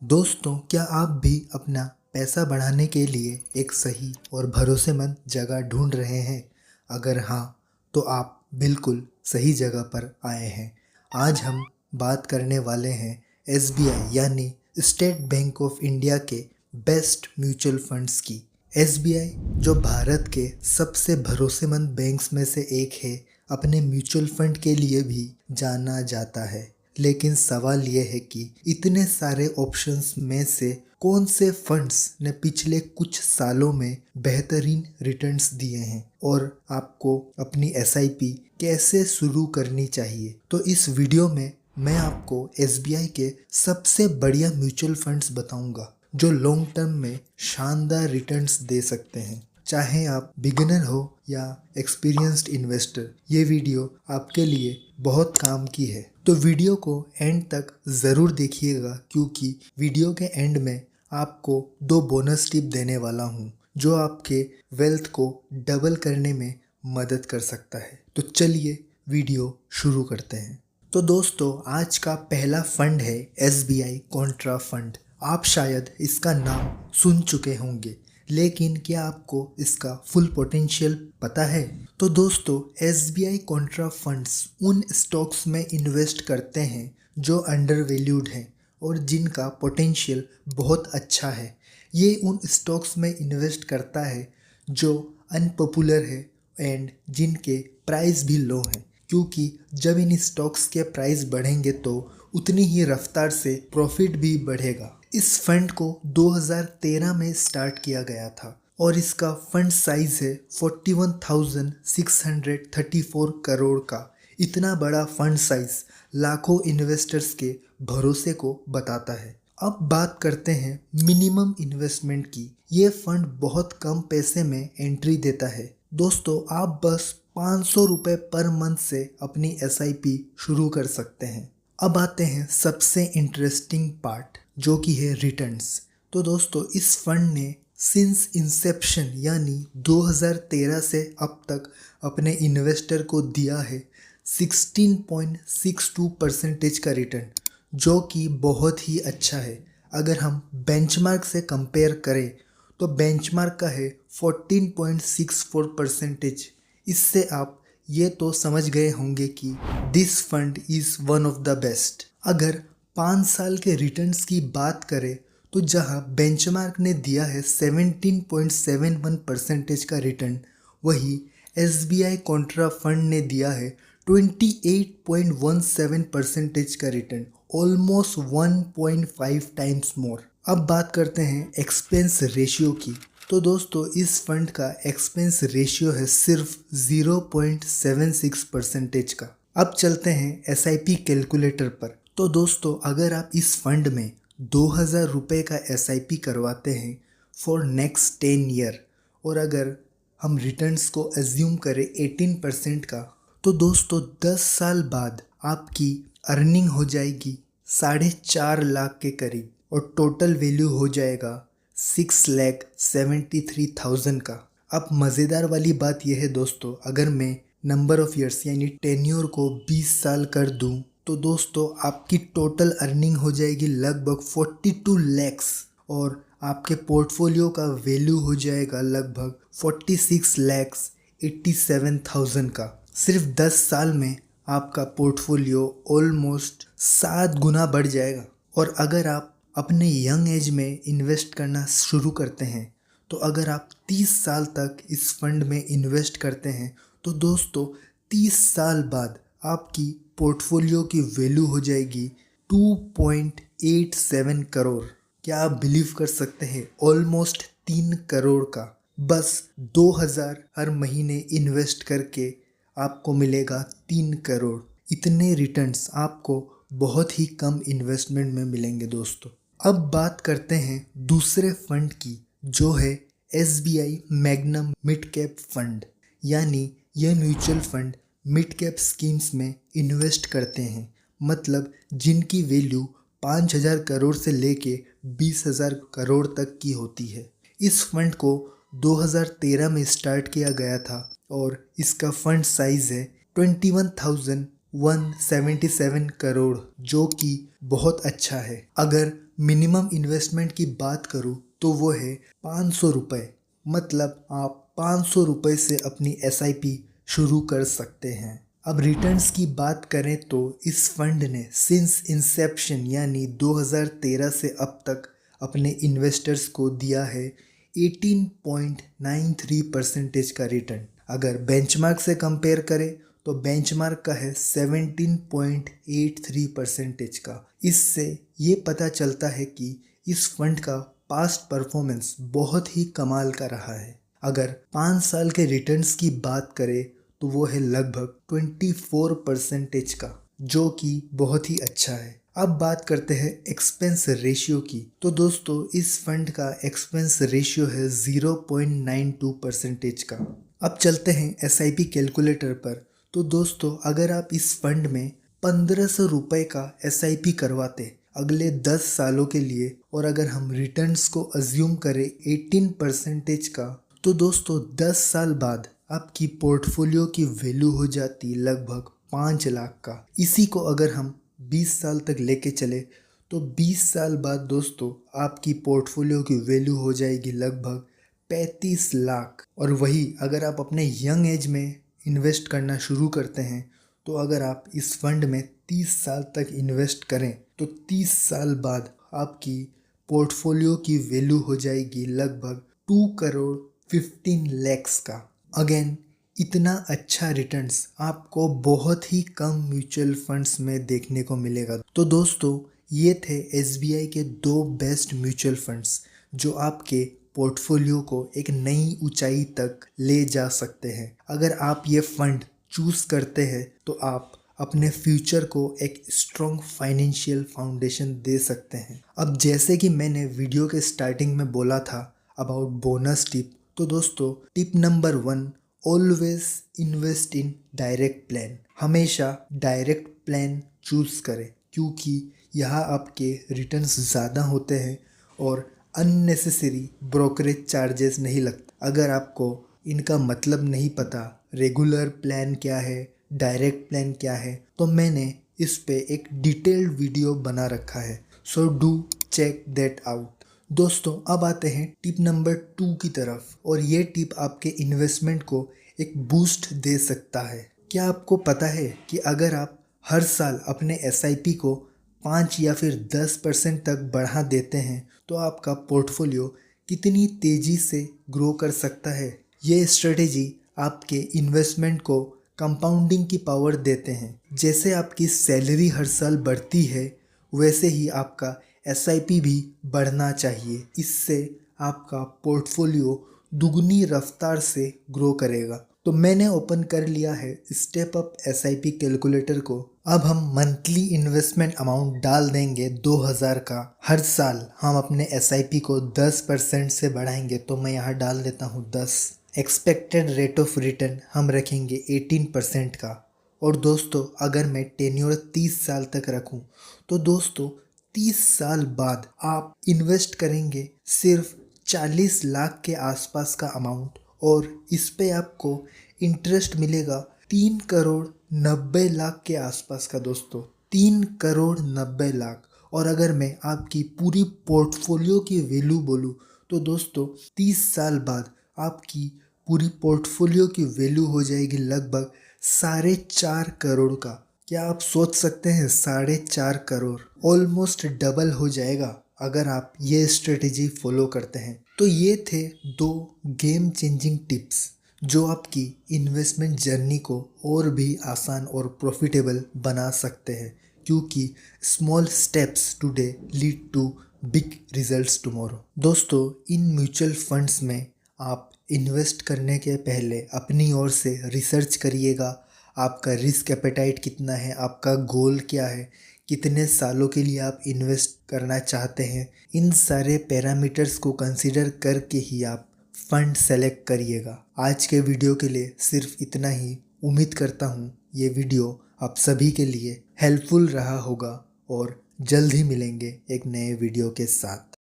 दोस्तों, क्या आप भी अपना पैसा बढ़ाने के लिए एक सही और भरोसेमंद जगह ढूंढ रहे हैं? अगर हाँ, तो आप बिल्कुल सही जगह पर आए हैं। आज हम बात करने वाले हैं एसबीआई यानी स्टेट बैंक ऑफ इंडिया के बेस्ट म्यूचुअल फंड्स की। एसबीआई जो भारत के सबसे भरोसेमंद बैंक्स में से एक है, अपने म्यूचुअल फंड के लिए भी जाना जाता है। लेकिन सवाल यह है कि इतने सारे ऑप्शंस में से कौन से फंड्स ने पिछले कुछ सालों में बेहतरीन रिटर्न्स दिए हैं और आपको अपनी एसआईपी कैसे शुरू करनी चाहिए। तो इस वीडियो में मैं आपको एसबीआई के सबसे बढ़िया म्यूचुअल फंड्स बताऊंगा जो लॉन्ग टर्म में शानदार रिटर्न्स दे सकते हैं। चाहे आप बिगिनर हो या एक्सपीरियंस्ड इन्वेस्टर, ये वीडियो आपके लिए बहुत काम की है। तो वीडियो को एंड तक ज़रूर देखिएगा, क्योंकि वीडियो के एंड में आपको 2 बोनस टिप देने वाला हूँ जो आपके वेल्थ को डबल करने में मदद कर सकता है। तो चलिए वीडियो शुरू करते हैं। तो दोस्तों, आज का पहला फंड है एसबीआई कॉन्ट्रा फंड। आप शायद इसका नाम सुन चुके होंगे, लेकिन क्या आपको इसका फुल पोटेंशियल पता है? तो दोस्तों, एसबीआई कॉन्ट्रा फंड्स उन स्टॉक्स में इन्वेस्ट करते हैं जो अंडर वैल्यूड हैं और जिनका पोटेंशियल बहुत अच्छा है। ये उन स्टॉक्स में इन्वेस्ट करता है जो अनपॉपुलर है एंड जिनके प्राइस भी लो हैं, क्योंकि जब इन स्टॉक्स के प्राइस बढ़ेंगे तो उतनी ही रफ्तार से प्रॉफिट भी बढ़ेगा। इस फंड को 2013 में स्टार्ट किया गया था और इसका फंड साइज है 41,634 करोड़ का। इतना बड़ा फंड साइज लाखों इन्वेस्टर्स के भरोसे को बताता है। अब बात करते हैं मिनिमम इन्वेस्टमेंट की। ये फंड बहुत कम पैसे में एंट्री देता है। दोस्तों, आप बस 500 रुपये पर मंथ से अपनी एसआईपी शुरू कर सकते हैं। अब आते हैं सबसे इंटरेस्टिंग पार्ट, जो कि है रिटर्न्स। तो दोस्तों, इस फंड ने सिंस इंसेप्शन यानी 2013 से अब तक अपने इन्वेस्टर को दिया है 16.62% का रिटर्न, जो कि बहुत ही अच्छा है। अगर हम बेंचमार्क से कंपेयर करें तो बेंचमार्क का है 14.64%। इससे आप ये तो समझ गए होंगे कि this fund is one of the best. अगर 5 साल के रिटर्न्स की बात करें तो जहां बेंचमार्क ने दिया है 17.71% का रिटर्न, वही एसबीआई कॉन्ट्रा फंड ने दिया है 28.17% का रिटर्न, ऑलमोस्ट 1.5 टाइम्स मोर। अब बात करते हैं एक्सपेंस रेशियो की। तो दोस्तों, इस फंड का एक्सपेंस रेशियो है सिर्फ 0.76% का। अब चलते हैं एसआईपी कैलकुलेटर पर। तो दोस्तों, अगर आप इस फंड में 2000 रुपये का एसआईपी करवाते हैं फॉर नेक्स्ट 10 ईयर, और अगर हम रिटर्न्स को एज्यूम करें 18% का, तो दोस्तों 10 साल बाद आपकी अर्निंग हो जाएगी 4.5 लाख के करीब और टोटल वैल्यू हो जाएगा 6,73,000 का। अब मज़ेदार वाली बात यह है दोस्तों, अगर मैं नंबर ऑफ ईयर्स यानी टेन्योर को 20 साल कर दूं, तो दोस्तों आपकी टोटल अर्निंग हो जाएगी लगभग 42 लैक्स और आपके पोर्टफोलियो का वैल्यू हो जाएगा लगभग 46,87,000 का। सिर्फ 10 साल में आपका पोर्टफोलियो ऑलमोस्ट 7 गुना बढ़ जाएगा। और अगर आप अपने यंग एज में इन्वेस्ट करना शुरू करते हैं, तो अगर आप 30 साल तक इस फंड में इन्वेस्ट करते हैं, तो दोस्तों 30 साल बाद आपकी पोर्टफोलियो की वैल्यू हो जाएगी 2.87 करोड़। क्या आप बिलीव कर सकते हैं? ऑलमोस्ट 3 करोड़ का। बस 2000 हर महीने इन्वेस्ट करके आपको मिलेगा 3 करोड़। इतने रिटर्न्स आपको बहुत ही कम इन्वेस्टमेंट में मिलेंगे दोस्तों। अब बात करते हैं दूसरे फंड की, जो है SBI magnum mid cap fund. यानी यह mutual fund mid cap schemes में इन्वेस्ट करते हैं, मतलब जिनकी वैल्यू 5,000 करोड़ से लेके 20,000 करोड़ तक की होती है। इस फंड को 2013 में स्टार्ट किया गया था और इसका फंड साइज है 21,000 177 करोड़, जो कि बहुत अच्छा है। अगर मिनिमम इन्वेस्टमेंट की बात करूँ तो वो है 500 रुपये। मतलब आप 500 रुपये से अपनी SIP शुरू कर सकते हैं। अब रिटर्न्स की बात करें तो इस फंड ने सिंस इंसेप्शन यानी 2013 से अब तक अपने इन्वेस्टर्स को दिया है 18.93% का रिटर्न। अगर बेंचमार्क से कंपेयर करें तो बेंचमार्क का है 17.83% का। इससे ये पता चलता है कि इस फंड का पास्ट परफॉर्मेंस बहुत ही कमाल का रहा है। अगर 5 साल के रिटर्न्स की बात करें तो वो है लगभग 24% का, जो कि बहुत ही अच्छा है। अब बात करते हैं एक्सपेंस रेशियो की। तो दोस्तों इस फंड का एक्सपेंस रेशियो है 0.92% का। अब चलते हैं SIP कैलकुलेटर पर। तो दोस्तों अगर आप इस फंड में 1500 रुपये का SIP करवाते अगले 10 सालों के लिए, और अगर हम रिटर्न्स को अज्यूम करें 18% का, तो दोस्तों 10 साल बाद आपकी पोर्टफोलियो की वैल्यू हो जाती लगभग 5 लाख का। इसी को अगर हम 20 साल तक लेके चले तो 20 साल बाद दोस्तों आपकी पोर्टफोलियो की वैल्यू हो जाएगी लगभग 35 लाख। और वही अगर आप अपने यंग एज में इन्वेस्ट करना शुरू करते हैं तो अगर आप इस फंड में 30 साल तक इन्वेस्ट करें तो 30 साल बाद आपकी पोर्टफोलियो की वैल्यू हो जाएगी लगभग 2 करोड़ 15 lakhs का। अगेन इतना अच्छा रिटर्न्स आपको बहुत ही कम म्यूचुअल फंड्स में देखने को मिलेगा। तो दोस्तों ये थे SBI के 2 बेस्ट म्यूचुअल फंड्स जो आपके पोर्टफोलियो को एक नई ऊंचाई तक ले जा सकते हैं। अगर आप ये फंड चूज करते हैं तो आप अपने फ्यूचर को एक स्ट्रॉन्ग फाइनेंशियल फाउंडेशन दे सकते हैं। अब जैसे कि मैंने वीडियो के स्टार्टिंग में बोला था अबाउट बोनस टिप, तो दोस्तों tip number 1, always invest in direct plan. हमेशा डायरेक्ट प्लान चूज करें क्योंकि यहाँ आपके रिटर्न्स ज़्यादा होते हैं और अननेसेसरी ब्रोकरेज चार्जेस नहीं लगते। अगर आपको इनका मतलब नहीं पता रेगुलर प्लान क्या है, डायरेक्ट प्लान क्या है, तो मैंने इस पे एक डिटेल्ड वीडियो बना रखा है, so do check that out. दोस्तों अब आते हैं टिप नंबर 2 की तरफ, और ये टिप आपके इन्वेस्टमेंट को एक बूस्ट दे सकता है। क्या आपको पता है कि अगर आप हर साल अपने SIP को 5 या फिर 10% तक बढ़ा देते हैं तो आपका पोर्टफोलियो कितनी तेज़ी से ग्रो कर सकता है। ये स्ट्रेटेजी आपके इन्वेस्टमेंट को कंपाउंडिंग की पावर देते हैं। जैसे आपकी सैलरी हर साल बढ़ती है वैसे ही आपका SIP भी बढ़ना चाहिए। इससे आपका पोर्टफोलियो दुगनी रफ्तार से ग्रो करेगा। तो मैंने ओपन कर लिया है स्टेप अप SIP कैलकुलेटर को। अब हम मंथली इन्वेस्टमेंट अमाउंट डाल देंगे 2000 का। हर साल हम अपने SIP को 10% से बढ़ाएंगे, तो मैं यहाँ डाल देता हूँ 10। एक्सपेक्टेड रेट ऑफ रिटर्न हम रखेंगे 18% का। और दोस्तों अगर मैं टेन्योर 30 साल तक रखूँ तो दोस्तों 30 साल बाद आप इन्वेस्ट करेंगे सिर्फ 40 लाख के आसपास का अमाउंट, और इस पे आपको इंटरेस्ट मिलेगा 3 करोड़ 90 लाख के आसपास का। दोस्तों 3 करोड़ 90 लाख। और अगर मैं आपकी पूरी पोर्टफोलियो की वैल्यू बोलूँ तो दोस्तों 30 साल बाद आपकी पूरी पोर्टफोलियो की वैल्यू हो जाएगी लगभग 4.5 करोड़ का। क्या आप सोच सकते हैं 4.5 करोड़ ऑलमोस्ट डबल हो जाएगा अगर आप ये स्ट्रेटेजी फॉलो करते हैं। तो ये थे 2 गेम चेंजिंग टिप्स जो आपकी इन्वेस्टमेंट जर्नी को और भी आसान और प्रॉफिटेबल बना सकते हैं, क्योंकि small steps today lead to big results tomorrow. दोस्तों इन म्यूचुअल फंड्स में आप इन्वेस्ट करने के पहले अपनी ओर से रिसर्च करिएगा। आपका रिस्क एपेटाइट कितना है, आपका गोल क्या है, कितने सालों के लिए आप इन्वेस्ट करना चाहते हैं, इन सारे पैरामीटर्स को कंसीडर करके ही आप फंड सेलेक्ट करिएगा। आज के वीडियो के लिए सिर्फ इतना ही। उम्मीद करता हूँ ये वीडियो आप सभी के लिए हेल्पफुल रहा होगा और जल्द ही मिलेंगे एक नए वीडियो के साथ।